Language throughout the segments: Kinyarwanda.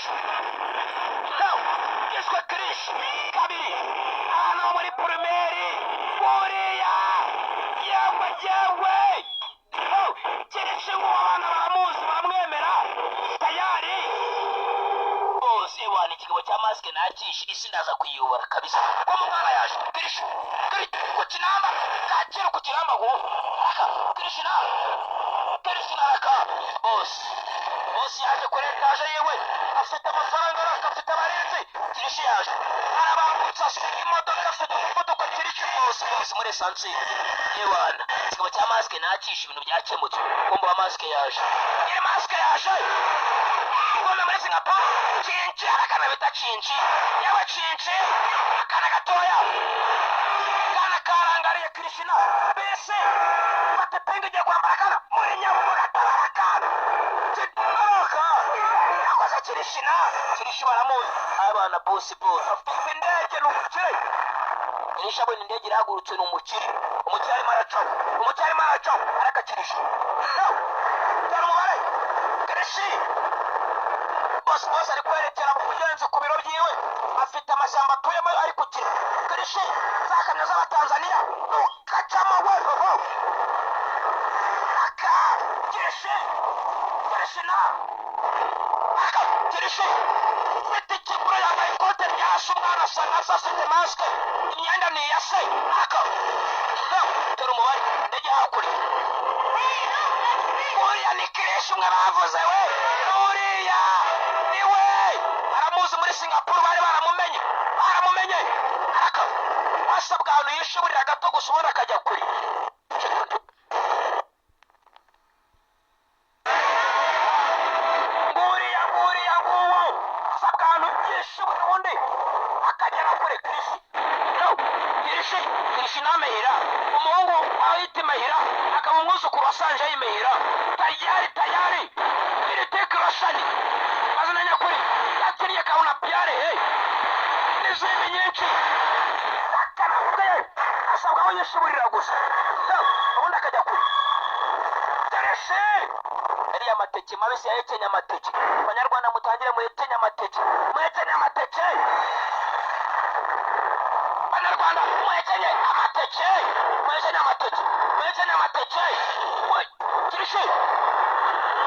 hejuru. Yishwe Krish kabiri hano muri primeri buriya yewe keretse ngo abana baramuzi baramwemera tayari bose wana ikigabo cya masike nakishe isi ndaza kuyiyobora kabisa ko mwana yaje Krish ku kinamba kakira ku kiramba ngo Krishna bose yaje kuri etaje yewe afite amafaranga afite abarinzi Krish yaje arabambutsa imodoka afite umuvuduko Krish bose muri esansi yewana ikigabo cya masike nakishe ibintu byakemutse kumva wa masike yaje nyine masike yaje ngombe muri Singapore cinci arakana bita cinci yewe cinci akana gatoya kana karangariye Krishna bese batepenge je kwambara kana muri nyabugo gatabarakana yakoze Krishna baramuzi abana bosi afite indege n'umukire Krish abona indege irahagurutse n'umukire umukire arimo aracaho araka Krish dore umubare Krish bose ari kwerekera mu kugenza ku biro byiwe afite amashyamba atuyemo ari kukira Krish zakamyo z'abatanzaniya ukacamo weho aka Krish ufite ikiburo yambaye ikote ryashe umwana asa nasa afite masike imyenda ni iya se aka dore umubare indege hakurya buriya ni Krish umwe bavuze we buriya ni we aramuzi muri Singapore bari baramumenye aka wasabwa ahantu yishuburira gato gusa ubona akajya kuri buriya nguwo asabwa ahantu yishuburira undi akagera kuri Krish namehera umuhungu wahita Mehera akaba umwuzukuru wa Sanjay Mehera tayari iri tekrashani mazina nyakuri yakiriye kauna pyare n'izindi nyinshi akanabwe asabwa aho yishuburira gusa ubundi akajya kuri Krish ariya mateke mabisi yahekenya amateke abanyarwanda mutangire muhekenya amateke Abanyarwanda muhekenya amateke Krish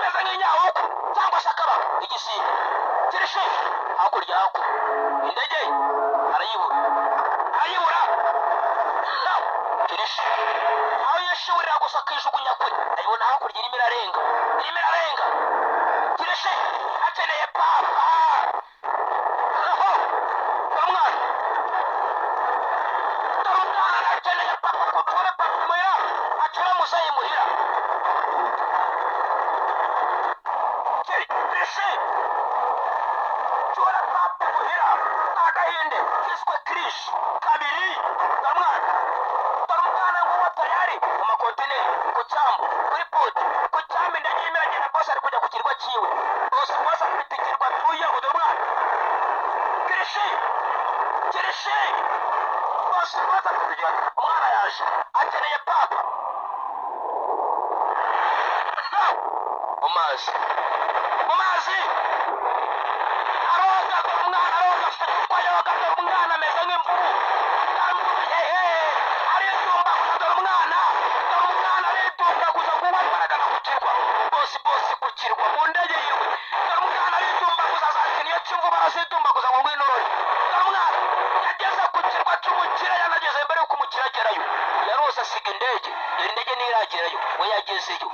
meze nk'inyahuku cyangwa se akaba igisiga Krish hakurya indege arayibura Krish aho yishuburira gusa akijugunya kure ayibona hakurya irimo irarenga Krish akeneye papa umwana akeneye papa kutura papa muhira atura musayi muhira Krish tura papa muhira agahinde kiswe Krish kabiri dore umwana nguwo tayari mu makontineri ku cyambu kuri poti ku cyambu indege irimo iragenda bose ari kujya ku kirwa cyiwe bose afite ikirwa atuyeho dore umwana Krish bose afite umwana yaje akeneye papa mu mazi aroga dore umwana afite kuko yoga dore umwana ameze nk'imvubu aritumbaguza dore umwana aritumbaguza ngo baragana ku kirwa bose ku kirwa mu ndege yiwe dore umwana aritumbaguza azakina iyo cyumvu barazitumbaguza ngo ngwino urore dore umwana yageze ku kirwa cy'umukire yanageze mbere y'uko umukire agerayo yarose asiga indege ntiragereyo we yagezeyo